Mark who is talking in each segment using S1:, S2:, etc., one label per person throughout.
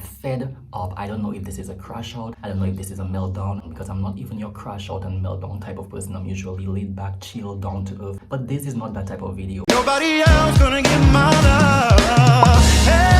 S1: fed up. I don't know if this is a crash out. I don't know if this is a meltdown, because I'm not even your crash out and meltdown type of person. I'm usually laid back, chill, down to earth. But this is not that type of video.
S2: Nobody else gonna get my love. Hey.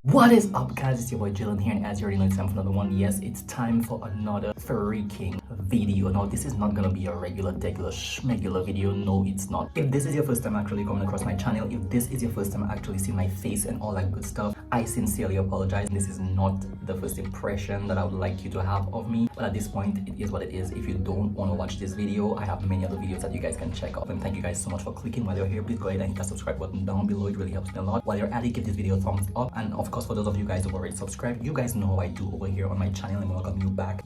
S1: What is up, guys? It's your boy Jalen here, and as you already know, it's time for another one. Yes, it's time for another freaking video. Now, this is not gonna be a regular, schmegular video. No, it's not. If this is your first time actually coming across my channel, if this is your first time actually seeing my face and all that good stuff, I sincerely apologize. This is not the first impression that I would like you to have of me, but at this point, it is what it is. If you don't want to watch this video, I have many other videos that you guys can check out. And thank you guys so much for clicking. While you're here, please go ahead and hit that subscribe button down below. It really helps me a lot. While you're at it, give this video a thumbs up. And of course, for those of you guys who already subscribed, you guys know how I do over here on my channel, and welcome you back.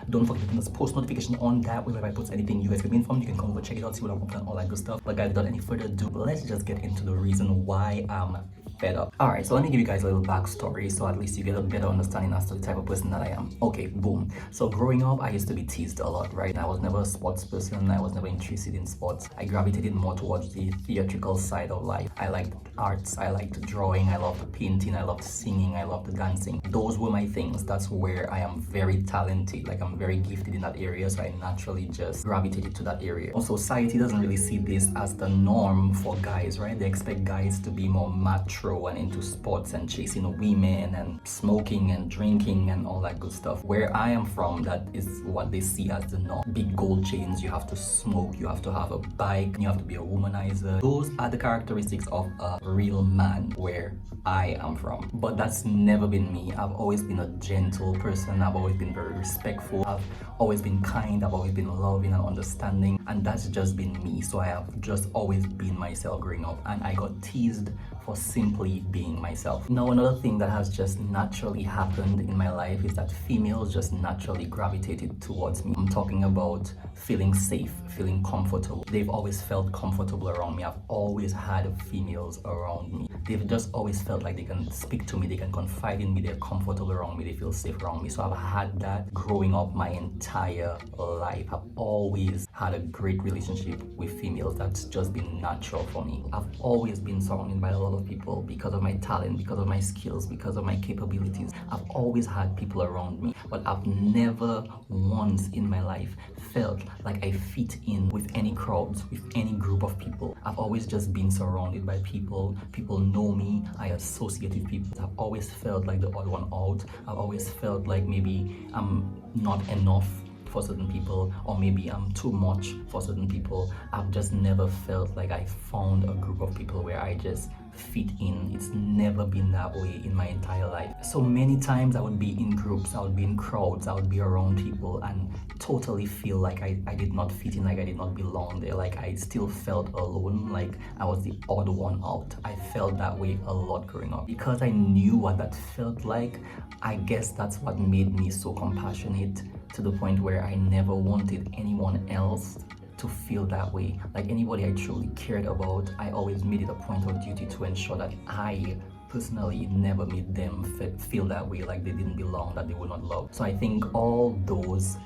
S1: Don't forget to post notification on that way. If I post anything, you guys can be informed. You can come over, check it out, see what I'm up to, and all that good stuff. But guys, without any further ado, let's just get into the reason why I'm fed up. Alright, so let me give you guys a little backstory so at least you get a better understanding as to the type of person that I am. Okay, boom. So growing up, I used to be teased a lot, right? I was never a sports person. I was never interested in sports. I gravitated more towards the theatrical side of life. I liked arts, I liked drawing, I loved painting, I loved singing, I loved dancing. Those were my things. That's where I am very talented. Like, I'm very gifted in that area, so I naturally just gravitated to that area. Also, society doesn't really see this as the norm for guys, right? They expect guys to be more macho and into sports and chasing women and smoking and drinking and all that good stuff. Where I am from, that is what they see as the norm. Big gold chains, you have to smoke, you have to have a bike, you have to be a womanizer. Those are the characteristics of a real man where I am from. But that's never been me. I've always been a gentle person. I've always been very respectful. I've always been kind. I've always been loving and understanding, and that's just been me. So I have just always been myself growing up, and I got teased for simply being myself. Now, another thing that has just naturally happened in my life is that females just naturally gravitated towards me. I'm talking about feeling safe, feeling comfortable. They've always felt comfortable around me. I've always had females around me. They've just always felt like they can speak to me, they can confide in me, they're comfortable around me, they feel safe around me. So I've had that growing up my entire life. I've always had a great relationship with females. That's just been natural for me. I've always been surrounded by a lot of people because of my talent, because of my skills, because of my capabilities. I've always had people around me, but I've never once in my life felt like I fit in with any crowds, with any group of people. I've always just been surrounded by people. People know me. I associate with people. I've always felt like the odd one out. I've always felt like maybe I'm not enough for certain people, or maybe I'm too much for certain people. I've just never felt like I found a group of people where I just fit in. It's never been that way in my entire life. So many times I would be in groups, I would be in crowds, I would be around people and totally feel like I did not fit in, like I did not belong there, like I still felt alone, like I was the odd one out. I felt that way a lot growing up. Because I knew what that felt like, I guess that's what made me so compassionate, to the point where I never wanted anyone else to feel that way. Like anybody I truly cared about, I always made it a point of duty to ensure that I personally never made them feel that way, like they didn't belong, that they were not loved. So I think all those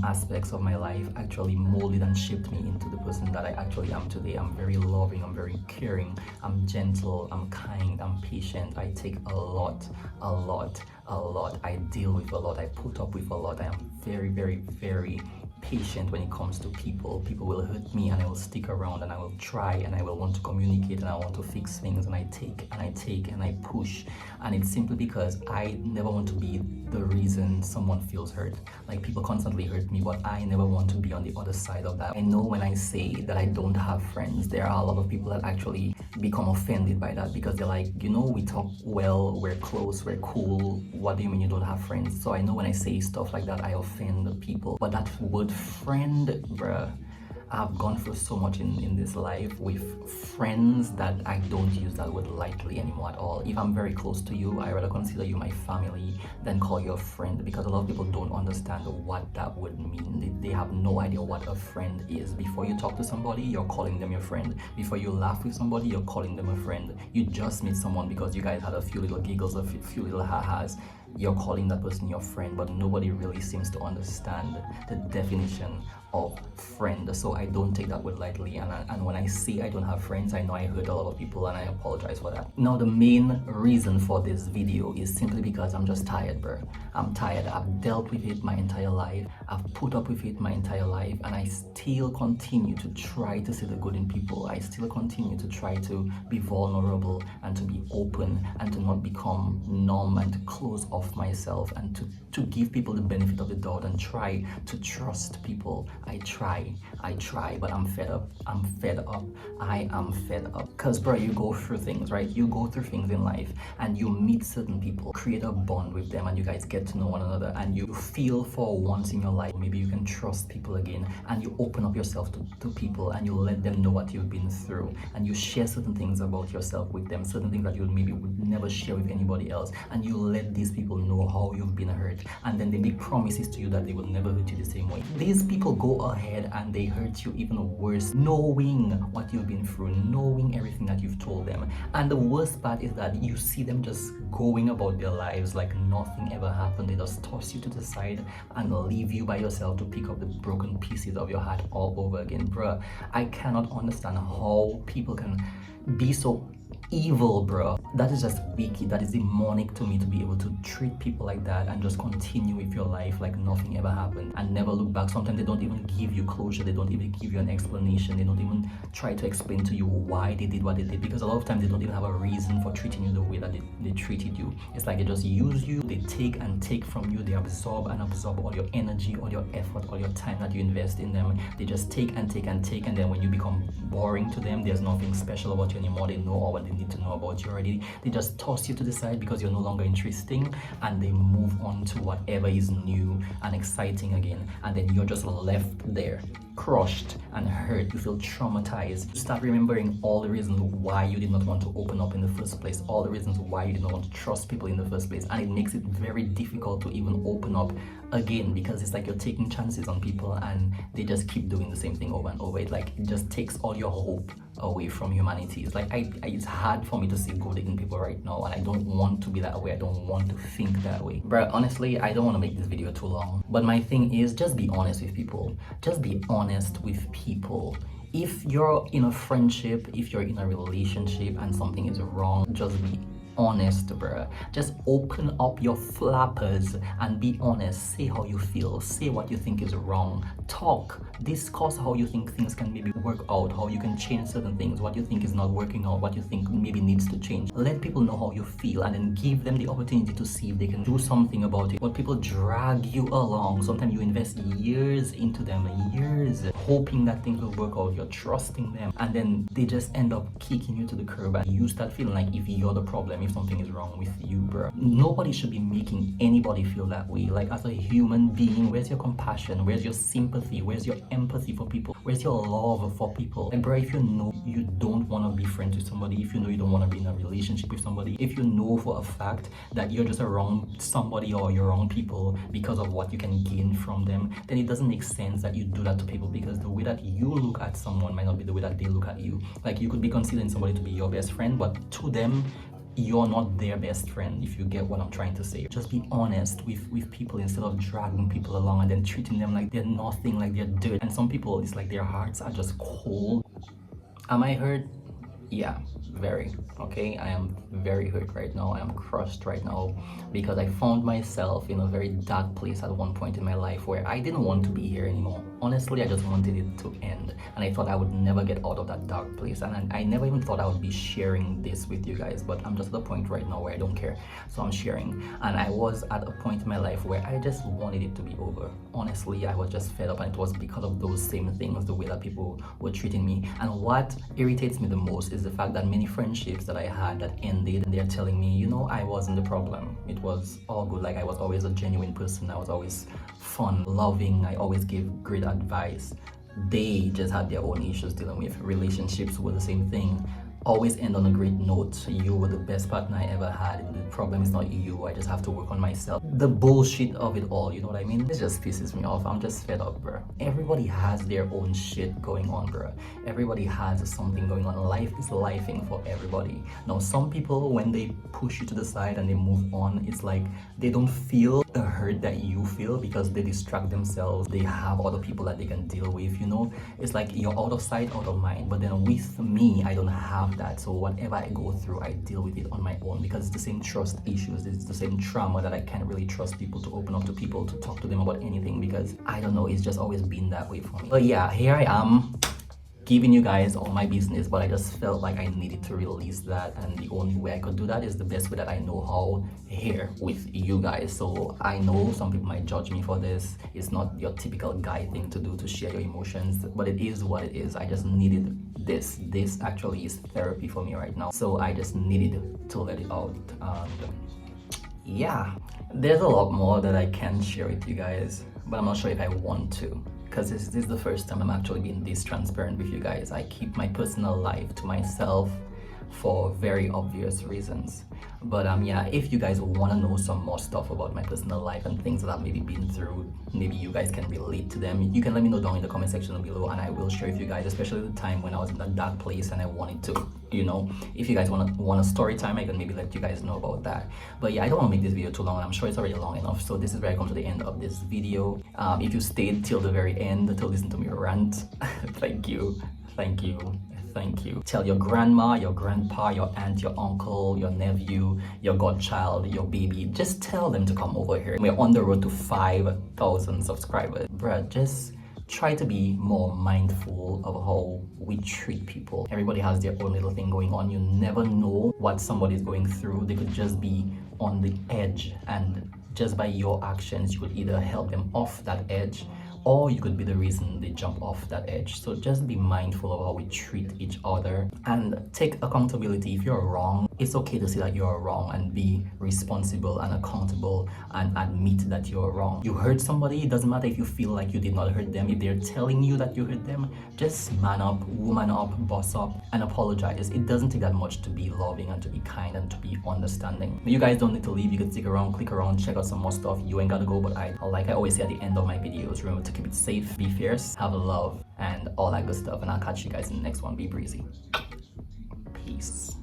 S1: aspects of my life actually molded and shaped me into the person that I actually am today. I'm very loving, I'm very caring, I'm gentle, I'm kind, I'm patient. I take a lot. I deal with a lot, I put up with a lot. I am very patient when it comes to people. People will hurt me and I will stick around and I will try and I will want to communicate and I want to fix things, and I take and I push. And it's simply because I never want to be the reason someone feels hurt. Like, people constantly hurt me, but I never want to be on the other side of that. I know when I say that I don't have friends, there are a lot of people that actually become offended by that, because they're like, you know, we talk well, we're close, we're cool, what do you mean you don't have friends? So I know when I say stuff like that, I offend people. But that word friend, bruh, I've gone through so much in this life with friends that I don't use that word lightly anymore at all. If I'm very close to you, I rather consider you my family than call you a friend, because a lot of people don't understand what that would mean. They have no idea what a friend is. Before you talk to somebody, you're calling them your friend. Before you laugh with somebody, you're calling them a friend. You just meet someone because you guys had a few little giggles, a few little ha-has. you're calling that person your friend, but nobody really seems to understand the definition of friend. So I don't take that word lightly, and when I say I don't have friends, I know I hurt a lot of people, and I apologize for that. Now the main reason for this video is simply because I'm just tired, bro. I'm tired. I've dealt with it my entire life. I've put up with it my entire life, and I still continue to try to see the good in people. I still continue to try to be vulnerable and to be open and to not become numb and to close off myself and to give people the benefit of the doubt and try to trust people. I try, but I'm fed up. I am fed up. Because, bro, you go through things, right? You go through things in life and you meet certain people, create a bond with them, and you guys get to know one another, and you feel for once in your life maybe you can trust people again, and you open up yourself to people and you let them know what you've been through, and you share certain things about yourself with them, certain things that you maybe would never share with anybody else, and you let these people know how you've been hurt, and then they make promises to you that they will never hurt you the same way. These people go ahead and they hurt you even worse, knowing what you've been through, knowing everything that you've told them. And the worst part is that you see them just going about their lives like nothing ever happened. They just toss you to the side and leave you by yourself to pick up the broken pieces of your heart all over again. Bruh, I cannot understand how people can be so evil, bro. That is just wicked. That is demonic to me, to be able to treat people like that and just continue with your life like nothing ever happened and never look back. Sometimes they don't even give you closure. They don't even give you an explanation. They don't even try to explain to you why they did what they did, because a lot of times they don't even have a reason for treating you the way that they treated you. It's like they just use you. They take and take from you. They absorb and absorb all your energy, all your effort, all your time that you invest in them. They just take and take and take, and then when you become boring to them, there's nothing special about you anymore. They know all what they need to know about you already. They just toss you to the side because you're no longer interesting, and they move on to whatever is new and exciting again, and then you're just left there crushed and hurt. You feel traumatized. You start remembering all the reasons why you did not want to open up in the first place, all the reasons why you did not want to trust people in the first place, and it makes it very difficult to even open up again, because it's like you're taking chances on people and they just keep doing the same thing over and over. It just takes all your hope away from humanity. It's like it's hard for me to see good in people right now, and I don't want to be that way. I don't want to think that way. But honestly, I don't want to make this video too long, but my thing is, just be honest with people. Just be honest with people. If you're in a friendship, if you're in a relationship and something is wrong, just be honest, bruh. Just open up your flappers and be honest. Say how you feel. Say what you think is wrong. Talk. Discuss how you think things can maybe work out, how you can change certain things, what you think is not working out, what you think maybe needs to change. Let people know how you feel, and then give them the opportunity to see if they can do something about it. But people drag you along. Sometimes you invest years into them, years, hoping that things will work out. You're trusting them, and then they just end up kicking you to the curb, and you start feeling like if you're the problem, if something is wrong with you, bro. Nobody should be making anybody feel that way. Like, as a human being, where's your compassion? Where's your sympathy? Where's your empathy for people? Where's your love for people? And bro, if you know you don't want to be friends with somebody, if you know you don't want to be in a relationship with somebody, if you know for a fact that you're just around somebody or you're around people because of what you can gain from them, then it doesn't make sense that you do that to people, because the way that you look at someone might not be the way that they look at you. Like, you could be considering somebody to be your best friend, but to them, you're not their best friend, if you get what I'm trying to say. Just be honest with people instead of dragging people along and then treating them like they're nothing, like they're dirt. And some people, it's like their hearts are just cold. Am I hurt? Yeah, very. Okay, I am very hurt right now. I am crushed right now because I found myself in a very dark place at one point in my life where I didn't want to be here anymore. Honestly, I just wanted it to end, and I thought I would never get out of that dark place, and I never even thought I would be sharing this with you guys, but I'm just at a point right now where I don't care, so I'm sharing. And I was at a point in my life where I just wanted it to be over. Honestly, I was just fed up, and it was because of those same things, the way that people were treating me. And what irritates me the most is the fact that many friendships that I had that ended, and they're telling me, you know, I wasn't the problem. It was all good. Like, I was always a genuine person. I was always fun, loving. I always gave great advice. They just had their own issues dealing with. Relationships were the same thing. always end on a great note. You were the best partner I ever had. The problem is not you. I just have to work on myself. The bullshit of it all, you know what I mean? It just pisses me off. I'm just fed up, bro. Everybody has their own shit going on, bro. Everybody has something going on. Life is lifing for everybody. Now, some people, when they push you to the side and they move on, it's like they don't feel the hurt that you feel because they distract themselves. They have other people that they can deal with, you know? It's like you're out of sight, out of mind. But then with me, I don't have that. So whatever I go through, I deal with it on my own because it's the same trust issues. It's the same trauma that I can't really trust people to open up to people, to talk to them about anything because I don't know, it's just always been that way for me. But yeah, here I am giving you guys all my business, but I just felt like I needed to release that, and the only way I could do that is the best way that I know how, here with you guys. So I know some people might judge me for this. It's not your typical guy thing to do, to share your emotions, but it is what it is. I just needed this actually is therapy for me right now, so I just needed to let it out. Yeah, there's a lot more that I can share with you guys, but I'm not sure if I want to, because this is the first time I'm actually being this transparent with you guys. I keep my personal life to myself for very obvious reasons. But yeah, if you guys want to know some more stuff about my personal life and things that I've maybe been through, maybe you guys can relate to them, you can let me know down in the comment section below, and I will share with you guys, especially the time when I was in that dark place and I wanted to, you know, if you guys want a story time, I can maybe let you guys know about that. But yeah, I don't want to make this video too long, and I'm sure it's already long enough. So this is where I come to the end of this video. If you stayed till the very end to listen to me rant, thank you. Thank you. Tell your grandma, your grandpa, your aunt, your uncle, your nephew, your godchild, your baby. Just tell them to come over here. We're on the road to 5,000 subscribers. Bruh, just try to be more mindful of how we treat people. Everybody has their own little thing going on. You never know what somebody's going through. They could just be on the edge, and just by your actions, you could either help them off that edge, or you could be the reason they jump off that edge. So just be mindful of how we treat each other and take accountability. If you're wrong, it's okay to say that you're wrong and be responsible and accountable and admit that you're wrong. You hurt somebody, it doesn't matter if you feel like you did not hurt them. If they're telling you that you hurt them, just man up, woman up, boss up, and apologize. It doesn't take that much to be loving and to be kind and to be understanding. You guys don't need to leave. You can stick around, click around, check out some more stuff. You ain't gotta go, but like I always say at the end of my videos, remember to keep it safe, be fierce, have love, and all that good stuff. And I'll catch you guys in the next one. Be breezy. Peace.